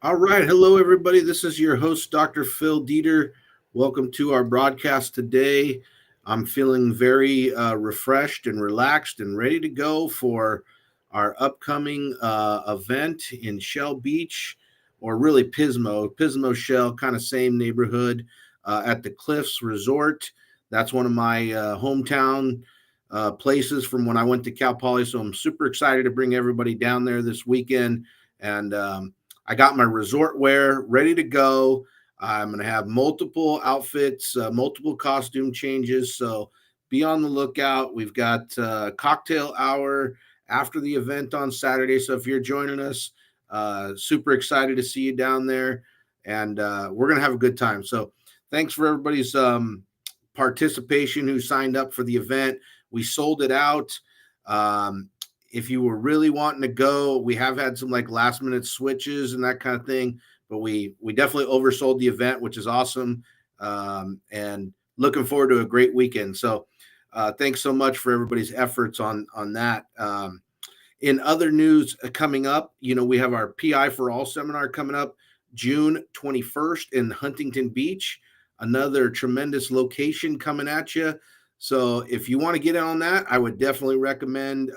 All right. Hello, everybody. This is your host, Dr. Phil Dieter. Welcome to our broadcast today. I'm feeling very refreshed and relaxed and ready to go for our upcoming event in Shell Beach, or really Pismo Shell, kind of same neighborhood at the Cliffs Resort. That's one of my hometown places from when I went to Cal Poly. So I'm super excited to bring everybody down there this weekend. And I got my resort wear ready to go. I'm going to have multiple outfits, multiple costume changes. So be on the lookout. We've got cocktail hour after the event on Saturday. So if you're joining us, super excited to see you down there. And we're going to have a good time. So thanks for everybody's participation who signed up for the event. We sold it out. If you were really wanting to go, we have had some like last minute switches and that kind of thing, but we definitely oversold the event, which is awesome. And looking forward to a great weekend. So thanks so much for everybody's efforts on that. In other news coming up, we have our PI4ALL seminar coming up June 21st in Huntington Beach, another tremendous location coming at you. So if you want to get in on that, I would definitely recommend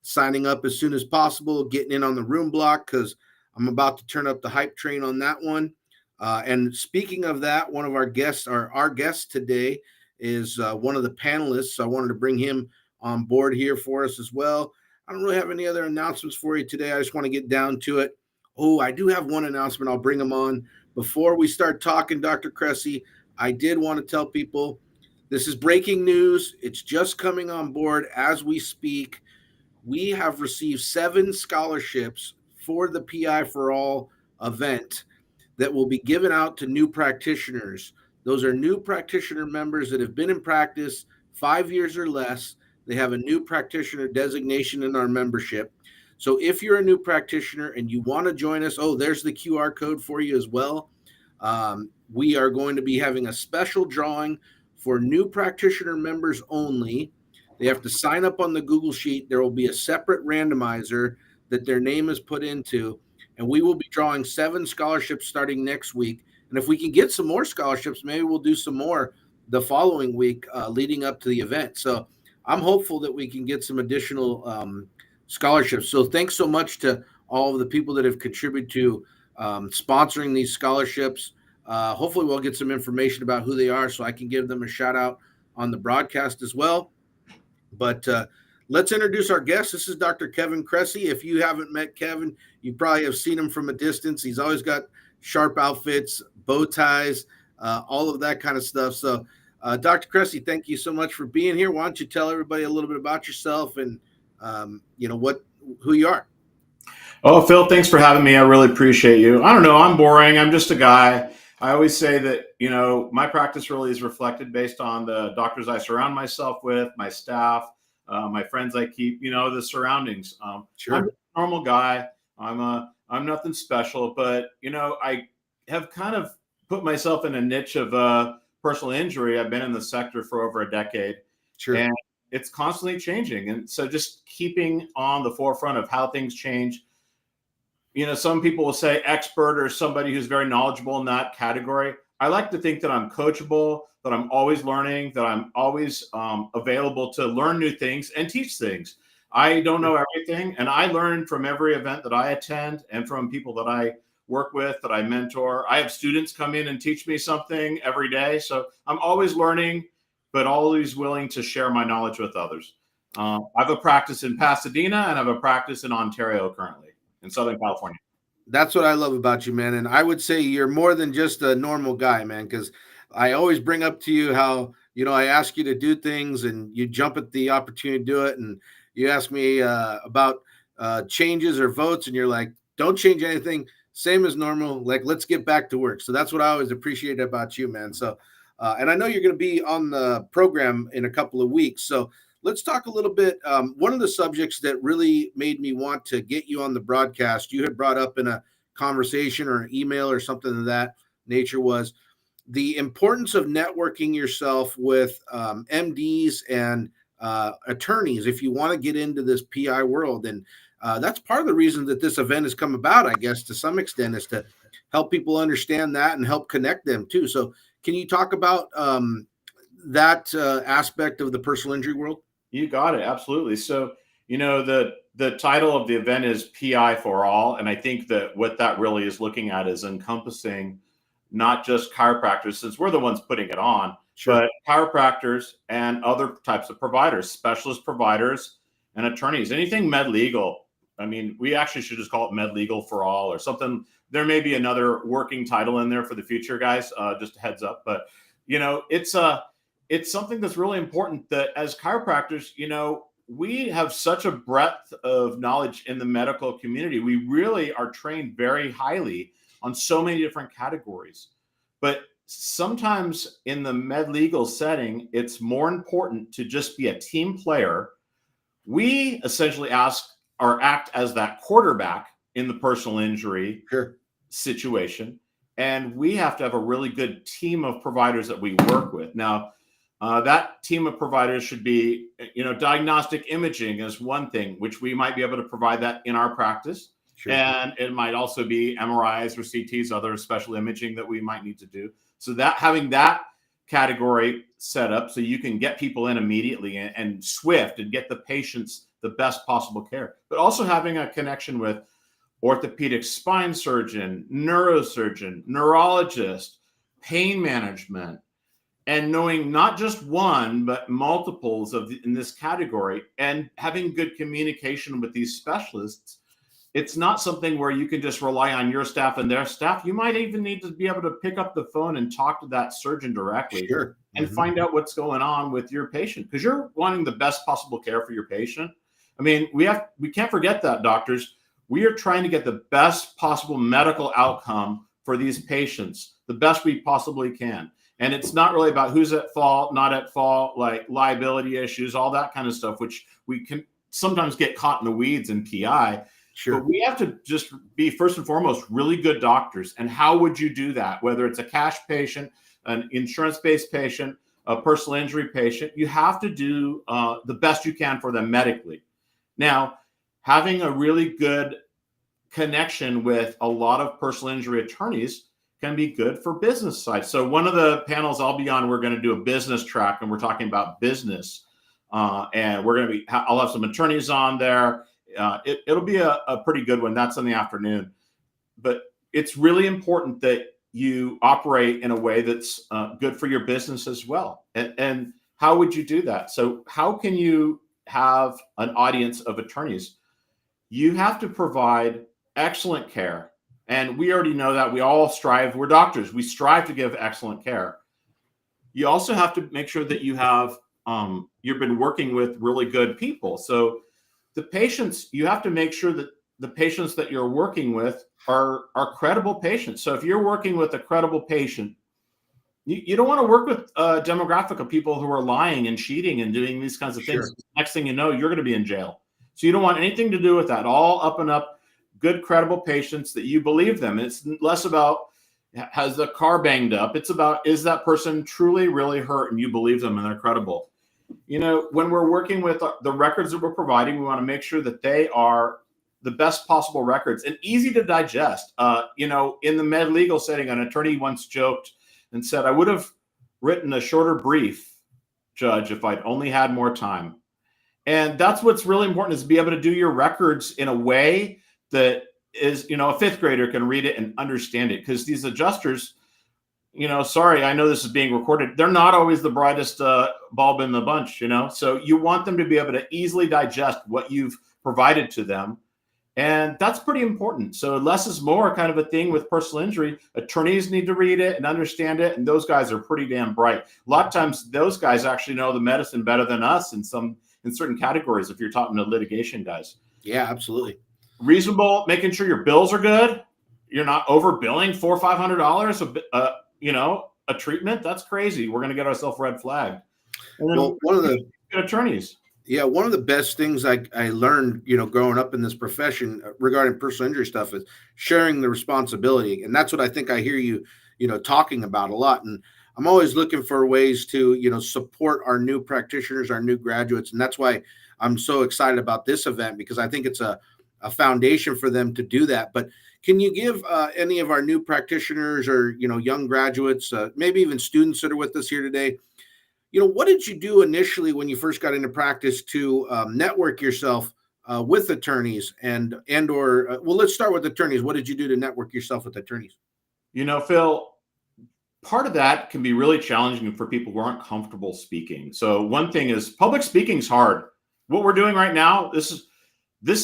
signing up as soon as possible, getting in on the room block, because I'm about to turn up the hype train on that one. And speaking of that, one of our guests, our guest today is one of the panelists. So I wanted to bring him on board here for us as well. I don't really have any other announcements for you today. I just want to get down to it. Oh, I do have one announcement. I'll bring him on. Before we start talking, Dr. Cressey, I did want to tell people this is breaking news. It's just coming on board as we speak. We have received 7 scholarships for the PI4ALL event that will be given out to new practitioners. Those are new practitioner members that have been in practice 5 years or less. They have a new practitioner designation in our membership. So if you're a new practitioner and you want to join us, there's the QR code for you as well. We are going to be having a special drawing for new practitioner members only. They have to sign up on the Google Sheet. There will be a separate randomizer that their name is put into, and we will be drawing 7 scholarships starting next week. And if we can get some more scholarships, maybe we'll do some more the following week leading up to the event. So I'm hopeful that we can get some additional scholarships. So thanks so much to all of the people that have contributed to sponsoring these scholarships. Hopefully we'll get some information about who they are so I can give them a shout out on the broadcast as well. But let's introduce our guest. This is Dr. Kevin Cressey. If you haven't met Kevin, you probably have seen him from a distance. He's always got sharp outfits, bow ties, all of that kind of stuff. So, Dr. Cressey, thank you so much for being here. Why don't you tell everybody a little bit about yourself and, who you are? Oh, Phil, thanks for having me. I really appreciate you. I don't know. I'm boring. I'm just a guy. I always say that, my practice really is reflected based on the doctors I surround myself with, my staff, my friends I keep, the surroundings. Sure. I'm a normal guy. I'm nothing special, but, I have kind of put myself in a niche of personal injury. I've been in the sector for over a decade. Sure. And it's constantly changing. And so just keeping on the forefront of how things change. Some people will say expert or somebody who's very knowledgeable in that category. I like to think that I'm coachable, that I'm always learning, that I'm always available to learn new things and teach things. I don't know everything, and I learn from every event that I attend and from people that I work with, that I mentor. I have students come in and teach me something every day. So I'm always learning, but always willing to share my knowledge with others. I have a practice in Pasadena and I have a practice in Ontario currently. In Southern California. That's what I love about you, man. And I would say you're more than just a normal guy, man, because I always bring up to you how, I ask you to do things and you jump at the opportunity to do it. And you ask me about changes or votes, and you're like, don't change anything, same as normal. Like, let's get back to work. So that's what I always appreciate about you, man. So, and I know you're going to be on the program in a couple of weeks. So let's talk a little bit. One of the subjects that really made me want to get you on the broadcast, you had brought up in a conversation or an email or something of that nature, was the importance of networking yourself with MDs and attorneys if you want to get into this PI world. And that's part of the reason that this event has come about, I guess, to some extent, is to help people understand that and help connect them too. So can you talk about that aspect of the personal injury world? You got it. Absolutely. So, the title of the event is PI for All. And I think that what that really is looking at is encompassing not just chiropractors, since we're the ones putting it on, Sure. but chiropractors and other types of providers, specialist providers and attorneys, anything med legal. I mean, we actually should just call it med legal for all or something. There may be another working title in there for the future, guys, just a heads up. But, it's something that's really important that as chiropractors, we have such a breadth of knowledge in the medical community. We really are trained very highly on so many different categories. But sometimes in the med legal setting, it's more important to just be a team player. We essentially act as that quarterback in the personal injury situation. And we have to have a really good team of providers that we work with. Now, that team of providers should be, diagnostic imaging is one thing, which we might be able to provide that in our practice. Sure. And it might also be MRIs or CTs, other special imaging that we might need to do. So that having that category set up so you can get people in immediately and swift and get the patients the best possible care, but also having a connection with orthopedic spine surgeon, neurosurgeon, neurologist, pain management, and knowing not just one, but multiples in this category, and having good communication with these specialists. It's not something where you can just rely on your staff and their staff. You might even need to be able to pick up the phone and talk to that surgeon directly and find out what's going on with your patient, because you're wanting the best possible care for your patient. I mean, we can't forget that, doctors. We are trying to get the best possible medical outcome for these patients, the best we possibly can. And it's not really about who's at fault, not at fault, like liability issues, all that kind of stuff, which we can sometimes get caught in the weeds in PI. Sure. But we have to just be, first and foremost, really good doctors. And how would you do that? Whether it's a cash patient, an insurance-based patient, a personal injury patient, you have to do the best you can for them medically. Now, having a really good connection with a lot of personal injury attorneys can be good for business side. So one of the panels I'll be on, we're going to do a business track, and we're talking about business. And I'll have some attorneys on there. It'll be a pretty good one. That's in the afternoon. But it's really important that you operate in a way that's good for your business as well. And how would you do that? So how can you have an audience of attorneys? You have to provide excellent care. And we already know that. We all strive. We're doctors. We strive to give excellent care. You also have to make sure that you have you've been working with really good people. So the patients, you have to make sure that the patients that you're working with are credible patients. So if you're working with a credible patient, you don't want to work with a demographic of people who are lying and cheating and doing these kinds of things. Next thing you know, you're going to be in jail. So you don't want anything to do with that. All up and up, good, credible patients that you believe them. It's less about has the car banged up. It's about, is that person truly, really hurt and you believe them and they're credible. When we're working with the records that we're providing, we want to make sure that they are the best possible records and easy to digest. In the med legal setting, an attorney once joked and said, I would have written a shorter brief, Judge, if I'd only had more time. And that's what's really important, is to be able to do your records in a way that is, a fifth grader can read it and understand it. Because these adjusters, sorry, I know this is being recorded, they're not always the brightest bulb in the bunch, So you want them to be able to easily digest what you've provided to them. And that's pretty important. So less is more kind of a thing with personal injury. Attorneys need to read it and understand it. And those guys are pretty damn bright. A lot of times those guys actually know the medicine better than us in certain categories, if you're talking to litigation guys. Yeah, absolutely. Reasonable, making sure your bills are good. You're not overbilling $400 or $500 a treatment. That's crazy. We're going to get ourselves red flagged. And then Well, one of the good attorneys. Yeah, one of the best things I learned, growing up in this profession regarding personal injury stuff is sharing the responsibility. And that's what I think I hear you, talking about a lot. And I'm always looking for ways to, support our new practitioners, our new graduates. And that's why I'm so excited about this event, because I think it's a foundation for them to do that. But can you give any of our new practitioners or, young graduates, maybe even students that are with us here today, what did you do initially when you first got into practice to network yourself with attorneys or well, let's start with attorneys. What did you do to network yourself with attorneys? Phil, part of that can be really challenging for people who aren't comfortable speaking. So one thing is public speaking is hard. What we're doing right now, this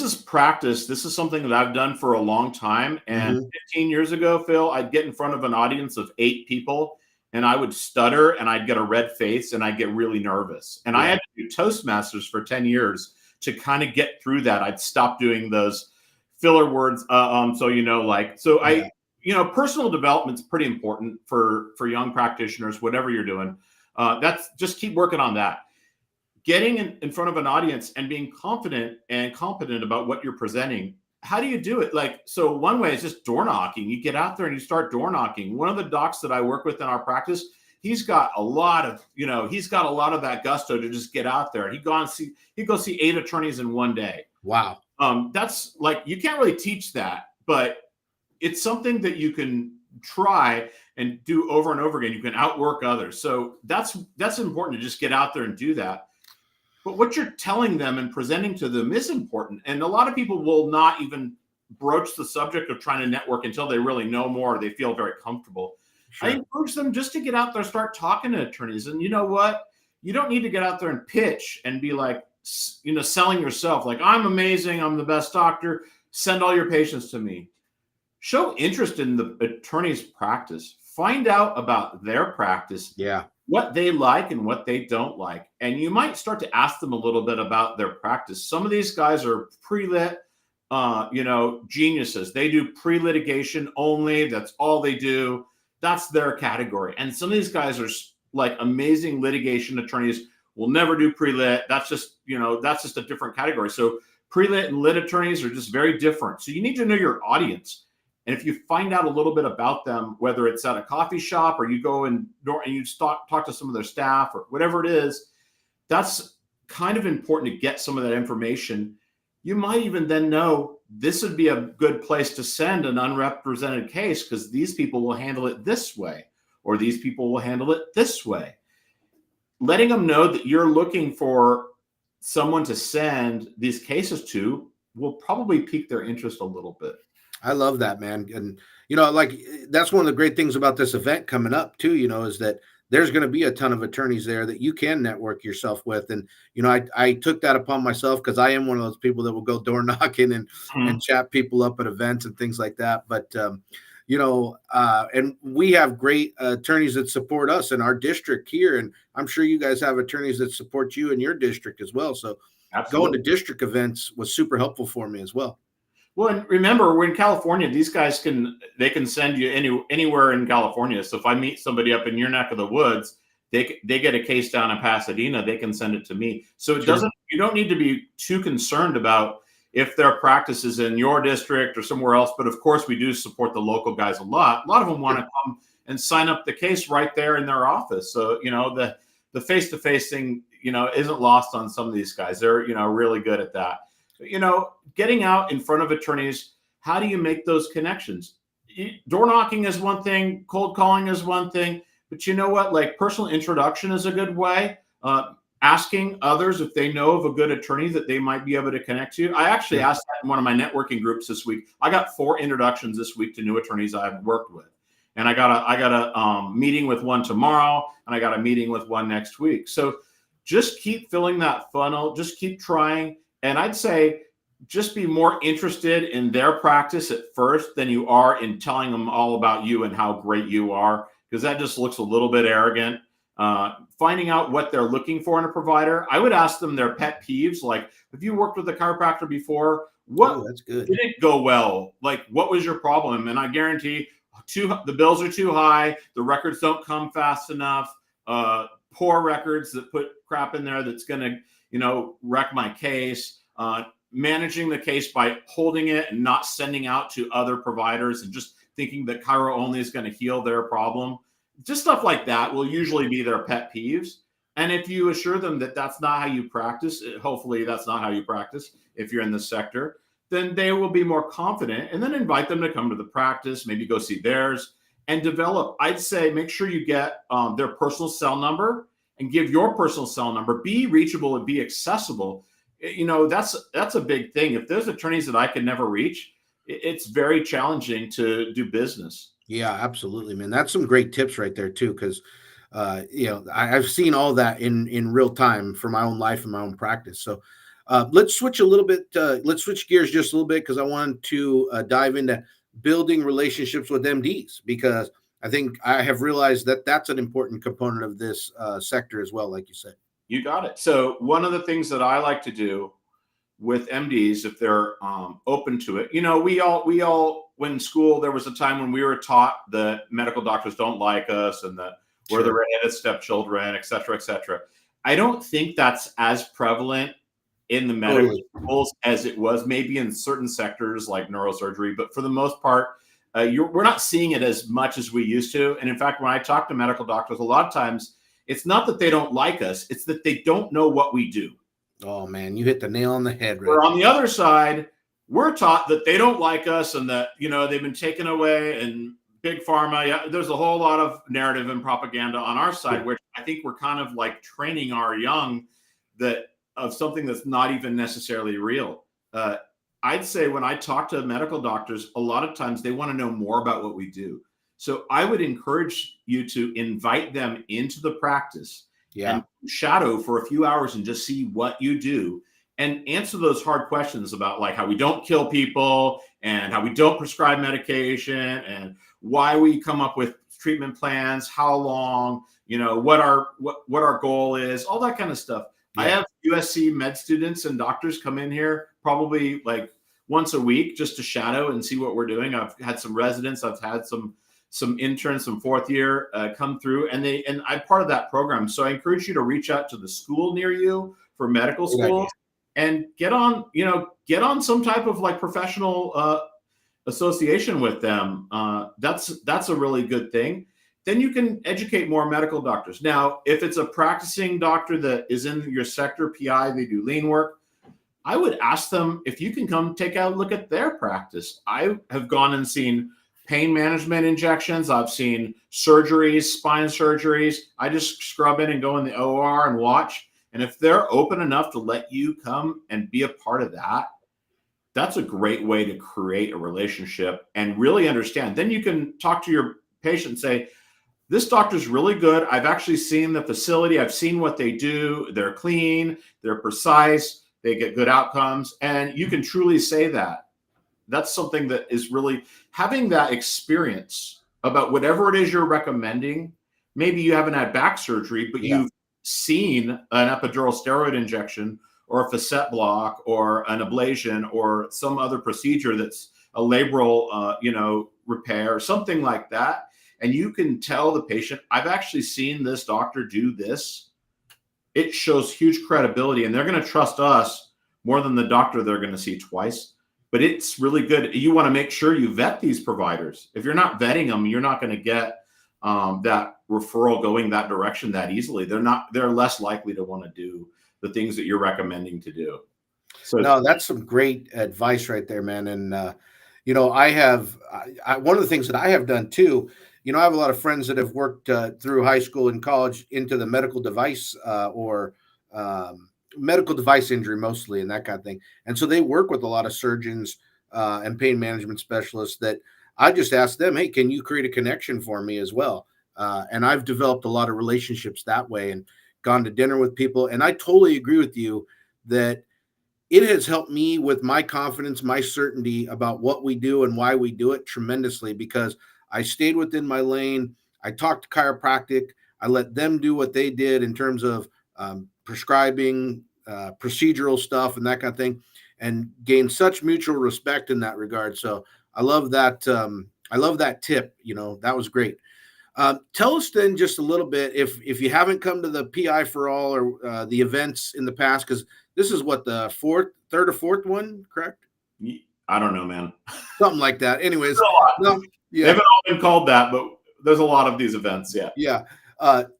is practice. This is something that I've done for a long time. And 15 years ago, Phil, I'd get in front of an audience of 8 people and I would stutter and I'd get a red face and I'd get really nervous. And I had to do Toastmasters for 10 years to kind of get through that. I'd stop doing those filler words. Personal development is pretty important for young practitioners, whatever you're doing. That's just keep working on that. Getting in front of an audience and being confident and competent about what you're presenting. How do you do it? So one way is just door knocking. You get out there and you start door knocking. One of the docs that I work with in our practice, he's got a lot of that gusto to just get out there. He'd go see 8 attorneys in one day. Wow. That's you can't really teach that, but it's something that you can try and do over and over again. You can outwork others. So that's important to just get out there and do that. But what you're telling them and presenting to them is important. And a lot of people will not even broach the subject of trying to network until they really know more, or they feel very comfortable. Sure. I encourage them just to get out there, start talking to attorneys. And you know what? You don't need to get out there and pitch and be selling yourself. I'm amazing. I'm the best doctor. Send all your patients to me. Show interest in the attorney's practice. Find out about their practice. Yeah. What they like and what they don't like. And you might start to ask them a little bit about their practice. Some of these guys are pre-lit, geniuses. They do pre-litigation only. That's all they do. That's their category. And some of these guys are amazing litigation attorneys, will never do pre-lit. That's just a different category. So pre-lit and lit attorneys are just very different. So you need to know your audience. And if you find out a little bit about them, whether it's at a coffee shop or you go and you talk to some of their staff or whatever it is, that's kind of important to get some of that information. You might even then know this would be a good place to send an unrepresented case because these people will handle it this way, or these people will handle it this way. Letting them know that you're looking for someone to send these cases to will probably pique their interest a little bit. I love that, man. And, that's one of the great things about this event coming up too, is that there's going to be a ton of attorneys there that you can network yourself with. And, I took that upon myself because I am one of those people that will go door knocking and chat people up at events and things like that. But, and we have great attorneys that support us in our district here. And I'm sure you guys have attorneys that support you in your district as well. So Going to district events was super helpful for me as well. Well, and remember, we're in California. These guys can send you anywhere in California. So if I meet somebody up in your neck of the woods, they get a case down in Pasadena, they can send it to me. So you don't need to be too concerned about if their practice is in your district or somewhere else. But of course, we do support the local guys a lot. A lot of them want to come and sign up the case right there in their office. So, the face-to-face thing, isn't lost on some of these guys. They're, really good at that. Getting out in front of attorneys, how do you make those connections? Door knocking is one thing, cold calling is one thing, but you know what? Personal introduction is a good way. Asking others if they know of a good attorney that they might be able to connect to. I actually asked that in one of my networking groups this week. I got 4 introductions this week to new attorneys I've worked with. And I got a meeting with one tomorrow, and I got a meeting with one next week. So just keep filling that funnel. Just keep trying. And I'd say just be more interested in their practice at first than you are in telling them all about you and how great you are, because that just looks a little bit arrogant. finding out what they're looking for in a provider. I would ask them their pet peeves. Like, have you worked with a chiropractor before? What that's good. didn't go well? Like, what was your problem? And I guarantee the bills are too high. The records don't come fast enough. Poor records that put crap in there that's going to, wreck my case. Managing the case by holding it and not sending out to other providers and just thinking that chiro only is going to heal their problem. Just stuff like that will usually be their pet peeves. And if you assure them that that's not how you practice, hopefully that's not how you practice if you're in this sector, then they will be more confident, and then invite them to come to the practice, maybe go see theirs and develop. I'd say make sure you get their personal cell number and give your personal cell number. Be reachable and be accessible. That's a big thing. If there's attorneys that I can never reach, it's very challenging to do business. Yeah, absolutely, man. That's some great tips right there too, because I've seen all that in real time for my own life and my own practice. So let's switch a little bit. Let's switch gears just a little bit, because I wanted to dive into building relationships with MDs, because I think I have realized that that's an important component of this sector as well, like you said. You got it. So one of the things that I like to do with MDs, if they're open to it, we all, when in school, there was a time when we were taught that medical doctors don't like us and that we're the redheaded stepchildren, et cetera, et cetera. I don't think that's as prevalent in the medical schools as it was maybe in certain sectors like neurosurgery, but for the most part, we're not seeing it as much as we used to. And in fact, when I talk to medical doctors, a lot of times it's not that they don't like us, it's that they don't know what we do. Oh man, you hit the nail on the head. Right. Where on the other side, we're taught that they don't like us and that, they've been taken away, and big pharma. Yeah, there's a whole lot of narrative and propaganda on our side, which I think we're kind of like training our young of something that's not even necessarily real. I'd say when I talk to medical doctors, a lot of times they want to know more about what we do. So I would encourage you to invite them into the practice and shadow for a few hours and just see what you do and answer those hard questions about like how we don't kill people and how we don't prescribe medication and why we come up with treatment plans, how long, what our goal is, all that kind of stuff. Yeah. I have USC med students and doctors come in here probably like once a week just to shadow and see what we're doing. I've had some residents, I've had some interns, some fourth year come through, and I'm part of that program. So I encourage you to reach out to the school near you for medical school and get on some type of like professional association with them. That's a really good thing. Then you can educate more medical doctors. Now, if it's a practicing doctor that is in your sector, PI, they do lean work, I would ask them if you can come take a look at their practice. I have gone and seen pain management injections. I've seen surgeries, spine surgeries. I just scrub in and go in the OR and watch. And if they're open enough to let you come and be a part of that, that's a great way to create a relationship and really understand. Then you can talk to your patient and say, this doctor's really good. I've actually seen the facility. I've seen what they do. They're clean. They're precise. They get good outcomes. And you can truly say that. That's something that is really having that experience about whatever it is you're recommending. Maybe you haven't had back surgery, but you've seen an epidural steroid injection or a facet block or an ablation or some other procedure that's a labral, repair or something like that. And you can tell the patient, I've actually seen this doctor do this. It shows huge credibility, and they're going to trust us more than the doctor they're going to see twice. But it's really good. You want to make sure you vet these providers. If you're not vetting them, you're not going to get that referral going that direction that easily. They're less likely to want to do the things that you're recommending to do. So no, that's some great advice right there, man. And I have one of the things that I have done too. I have a lot of friends that have worked through high school and college into the medical device or medical device injury mostly and that kind of thing. And so they work with a lot of surgeons and pain management specialists that I just ask them, hey, can you create a connection for me as well? And I've developed a lot of relationships that way and gone to dinner with people. And I totally agree with you that it has helped me with my confidence, my certainty about what we do and why we do it tremendously, because I stayed within my lane. I talked chiropractic. I let them do what they did in terms of prescribing, procedural stuff, and that kind of thing, and gain such mutual respect in that regard. So I love that. I love that tip. That was great. Tell us then just a little bit, if you haven't come to the PI for All or the events in the past, because this is what, the third or fourth one, correct? I don't know, man. Something like that. Anyways, no, yeah. They haven't all been called that, but there's a lot of these events. Yeah. Yeah.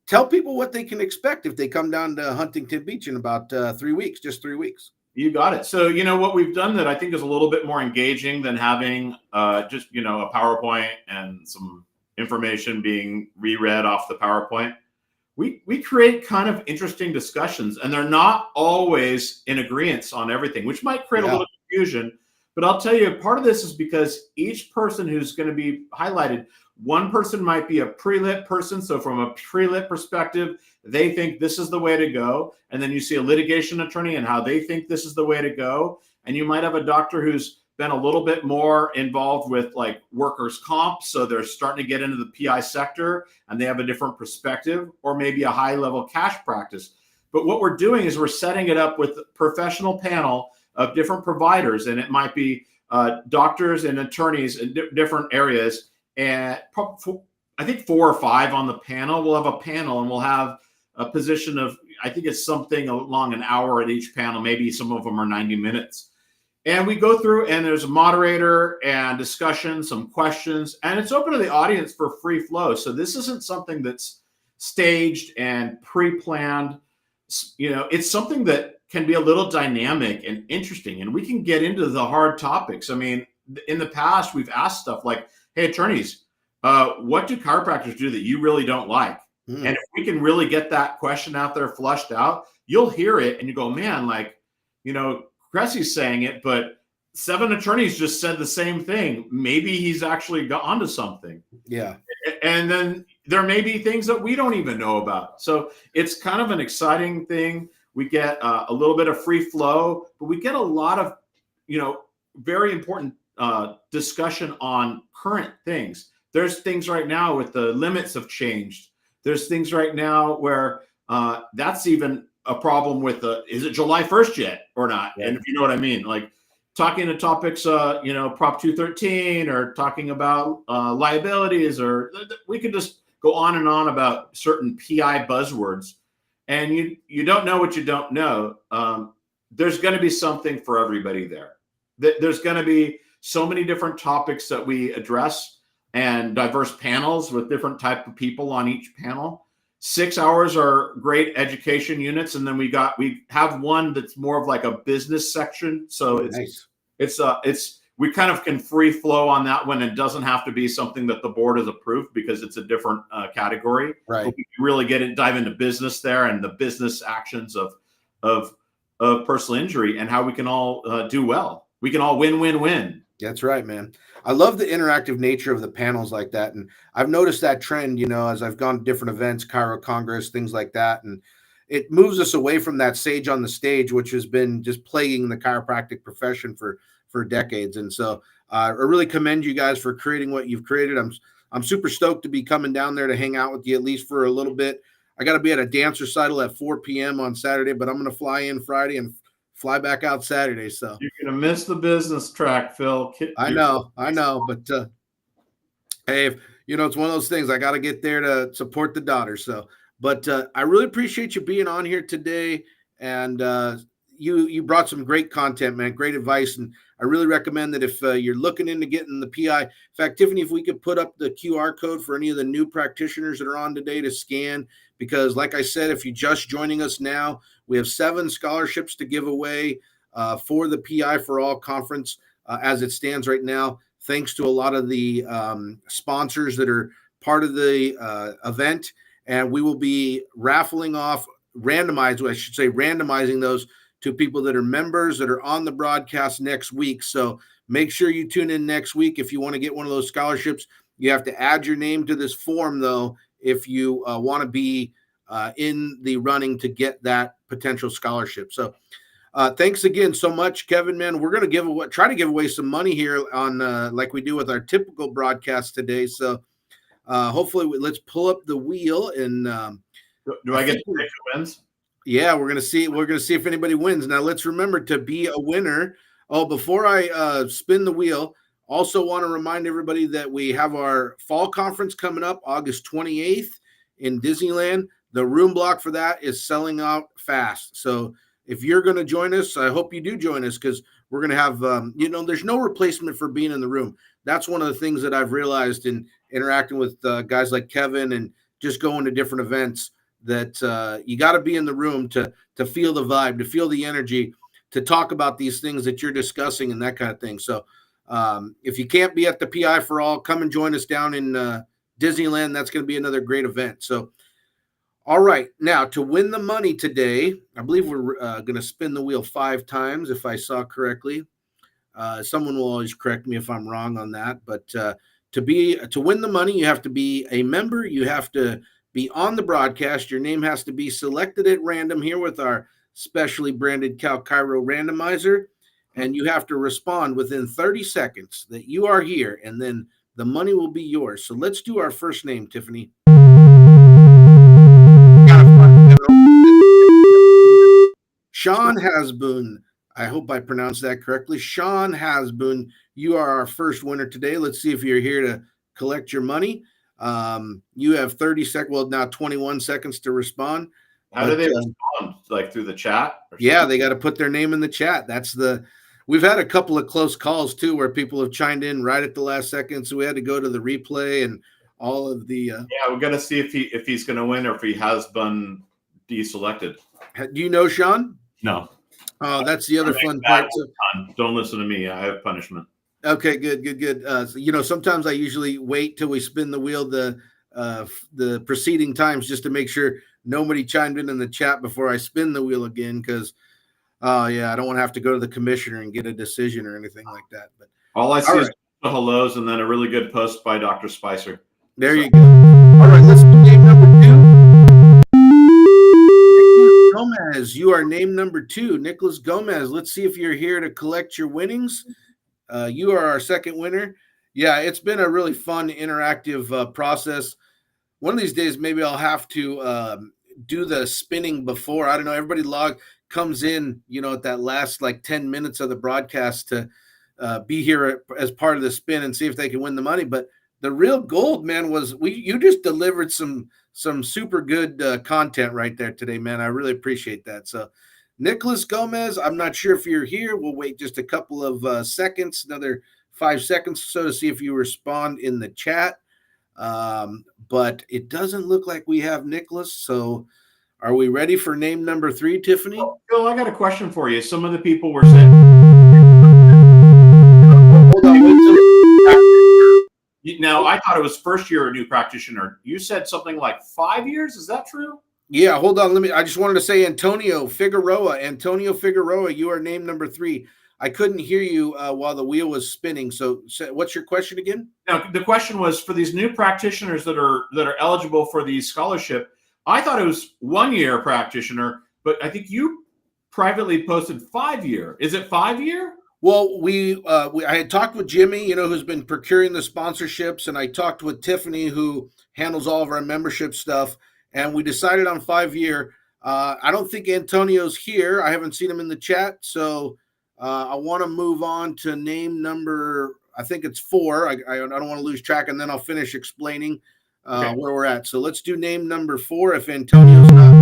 Tell people what they can expect if they come down to Huntington Beach in about 3 weeks, just 3 weeks. You got it. So, what we've done that I think is a little bit more engaging than having just, a PowerPoint and some information being reread off the PowerPoint. We create kind of interesting discussions, and they're not always in agreement on everything, which might create a little confusion. But I'll tell you, part of this is because each person who's going to be highlighted, one person might be a pre-lit person. So from a pre-lit perspective, they think this is the way to go. And then you see a litigation attorney and how they think this is the way to go. And you might have a doctor who's been a little bit more involved with like workers' comp. So they're starting to get into the PI sector and they have a different perspective, or maybe a high level cash practice. But what we're doing is we're setting it up with a professional panel of different providers. And it might be doctors and attorneys in different areas. And I think 4 or 5 on the panel. We'll have a panel and we'll have a position of, I think it's something along an hour at each panel. Maybe some of them are 90 minutes. And we go through and there's a moderator and discussion, some questions, and it's open to the audience for free flow. So this isn't something that's staged and pre-planned. It's something that can be a little dynamic and interesting, and we can get into the hard topics. I mean, in the past, we've asked stuff like, hey, attorneys, what do chiropractors do that you really don't like? And if we can really get that question out there flushed out, you'll hear it and you go, man, Cressey's saying it, but 7 attorneys just said the same thing. Maybe he's actually got onto something. Yeah. And then there may be things that we don't even know about. So it's kind of an exciting thing. We get a little bit of free flow, but we get a lot of, very important discussion on current things. There's things right now with the limits have changed. There's things right now where that's even a problem with is it July 1st yet or not? Yeah. And if you know what I mean, like talking to topics, Prop 213 or talking about liabilities, or we could just go on and on about certain PI buzzwords. And you don't know what you don't know. There's going to be something for everybody there. There's going to be so many different topics that we address and diverse panels with different type of people on each panel. 6 hours are great education units. And then we have one that's more of like a business section. So we kind of can free flow on that one. It doesn't have to be something that the board has approved because it's a different category. Right. But we can really dive into business there and the business actions of personal injury and how we can all do well. We can all win. That's right, man. I love the interactive nature of the panels like that. And I've noticed that trend, as I've gone to different events, Chiro Congress, things like that. And it moves us away from that sage on the stage, which has been just plaguing the chiropractic profession for decades. And so I really commend you guys for creating what you've created. I'm super stoked to be coming down there to hang out with you at least for a little bit. I got to be at a dance recital at 4 p.m. on Saturday, but I'm going to fly in Friday and fly back out Saturday. So you're going to miss the business track, Phil. I know, but hey, it's one of those things. I got to get there to support the daughter. So, but I really appreciate you being on here today, and you brought some great content, man, great advice, and I really recommend that if you're looking into getting the PI. In fact, Tiffany, if we could put up the QR code for any of the new practitioners that are on today to scan, because like I said, if you're just joining us now, we have 7 scholarships to give away for the PI4ALL conference as it stands right now, thanks to a lot of the sponsors that are part of the event. And we will be randomizing those to people that are members that are on the broadcast next week. So make sure you tune in next week if you want to get one of those scholarships. You have to add your name to this form, though, if you want to be in the running to get that potential scholarship. So thanks again so much, Kevin, man. We're going to try to give away some money here on like we do with our typical broadcast today. So Hopefully, let's pull up the wheel and do I get to pick who wins? Yeah, we're gonna see. We're gonna see if anybody wins. Now, let's remember to be a winner. Oh, before I spin the wheel, also want to remind everybody that we have our fall conference coming up August 28th in Disneyland. The room block for that is selling out fast. So if you're going to join us, I hope you do join us because we're going to have, there's no replacement for being in the room. That's one of the things that I've realized in interacting with guys like Kevin and just going to different events, that you got to be in the room to feel the vibe, to feel the energy, to talk about these things that you're discussing and that kind of thing. So if you can't be at the PI for All, come and join us down in Disneyland. That's going to be another great event. So, all right, now to win the money today, I believe we're going to spin the wheel 5 times, if I saw correctly. Someone will always correct me if I'm wrong on that. But to win the money, you have to be a member. You have to be on the broadcast. Your name has to be selected at random here with our specially branded CalChiro randomizer, and you have to respond within 30 seconds that you are here, and then the money will be yours. So let's do our first name, Tiffany. Sean Hasboon. I hope I pronounced that correctly. Sean Hasboon, you are our first winner today. Let's see if you're here to collect your money. You have 30 seconds, well, now 21 seconds to respond. How do they respond? Like through the chat? Yeah, they got to put their name in the chat. We've had a couple of close calls too, where people have chimed in right at the last second. So we had to go to the replay and all of the. Yeah, we're going to see if he's going to win or if he has been deselected. Do you know Sean? No. Oh, that's the other fun part. Don't listen to me. I have punishment. Okay, good. So, sometimes I usually wait till we spin the wheel the preceding times just to make sure nobody chimed in the chat before I spin the wheel again, because I don't want to have to go to the commissioner and get a decision or anything like that. But all I see is the hellos and then a really good post by Dr. Spicer. There you go. All right, let's do game number 2. Gomez, you are name number 2. Nicholas Gomez, let's see if you're here to collect your winnings. You are our second winner. Yeah, it's been a really fun, interactive process. One of these days, maybe I'll have to do the spinning before. I don't know. Everybody comes in, at that last 10 minutes of the broadcast to be here as part of the spin and see if they can win the money. But the real gold, man, was you just delivered some super good content right there today, man. I really appreciate that. So, Nicholas Gomez, I'm not sure if you're here. We'll wait just a couple of seconds, another 5 seconds or so, to see if you respond in the chat. But it doesn't look like we have Nicholas. So are we ready for name number 3, Tiffany? Phil, I got a question for you. Some of the people were saying. Hold on. Now, I thought it was first year a new practitioner. You said something like 5 years. Is that true? Yeah, hold on. I just wanted to say Antonio Figueroa, you are name number 3. I couldn't hear you while the wheel was spinning. So what's your question again? Now, the question was for these new practitioners that are eligible for the scholarship. I thought it was 1 year practitioner, but I think you privately posted 5 year. Is it 5 year? Well, I had talked with Jimmy, who's been procuring the sponsorships, and I talked with Tiffany, who handles all of our membership stuff, and we decided on 5 year. I don't think Antonio's here. I haven't seen him in the chat, so I want to move on to name number, I think it's 4. I don't want to lose track, and then I'll finish explaining where we're at. So let's do name number 4 if Antonio's not here.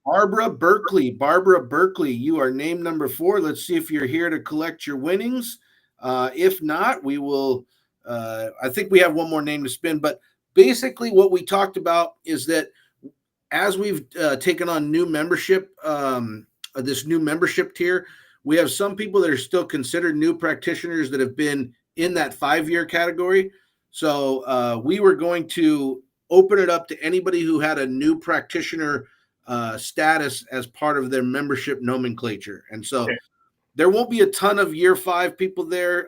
Barbara Berkeley, you are name number 4. Let's see if you're here to collect your winnings. If not, we will. I think we have one more name to spin. But basically, what we talked about is that as we've taken on new membership, this new membership tier, we have some people that are still considered new practitioners that have been in that 5 year category. So we were going to open it up to anybody who had a new practitioner status as part of their membership nomenclature. And so there won't be a ton of year 5 people there.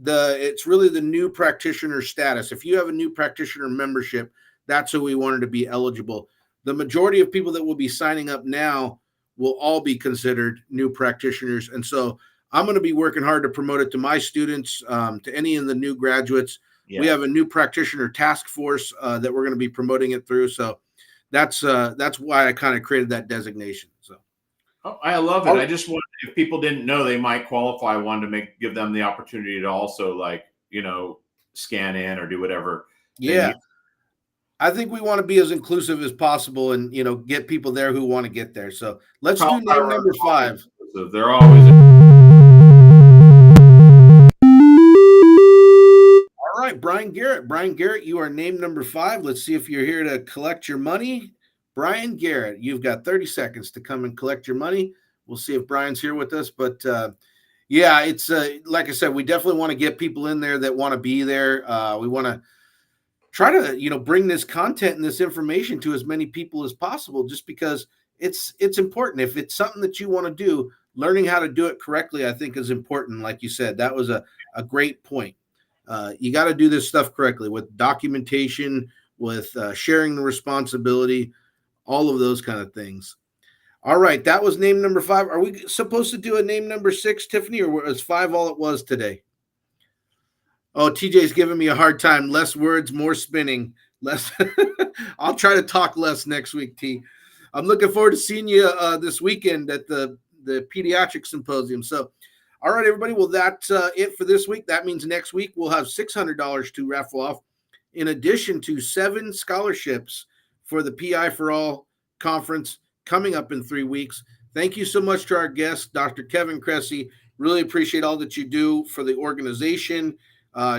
It's really the new practitioner status. If you have a new practitioner membership, that's who we wanted to be eligible. The majority of people that will be signing up now will all be considered new practitioners. And so I'm going to be working hard to promote it to my students, to any of the new graduates. Yeah. We have a new practitioner task force that we're going to be promoting it through. So that's why I kind of created that designation. So I love it. I just wanted, if people didn't know they might qualify, I wanted to give them the opportunity to also, like, scan in or do whatever. Yeah. I think we want to be as inclusive as possible and, get people there who want to get there. So let's do name number 5. So they're always. All right, Brian Garrett. Brian Garrett, you are name number 5. Let's see if you're here to collect your money. Brian Garrett, you've got 30 seconds to come and collect your money. We'll see if Brian's here with us. But yeah, it's like I said, we definitely want to get people in there that want to be there. We want to try to, bring this content and this information to as many people as possible, just because it's important. If it's something that you want to do, learning how to do it correctly, I think, is important. Like you said, that was a great point. You got to do this stuff correctly with documentation, with sharing the responsibility, all of those kind of things. All right, that was name number 5. Are we supposed to do a name number 6, Tiffany, or was 5 all it was today? Oh, TJ's giving me a hard time. Less words, more spinning. Less. I'll try to talk less next week, T. I'm looking forward to seeing you this weekend at the pediatric symposium. So, all right, everybody. Well, that's it for this week. That means next week we'll have $600 to raffle off, in addition to 7 scholarships for the PI4ALL conference coming up in 3 weeks. Thank you so much to our guest, Dr. Kevin Cressey. Really appreciate all that you do for the organization.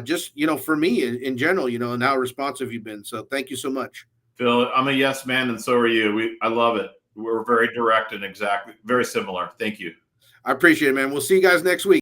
Just, for me in general, and how responsive you've been. So thank you so much. Phil, I'm a yes man, and so are you. I love it. We're very direct and exactly very similar. Thank you. I appreciate it, man. We'll see you guys next week.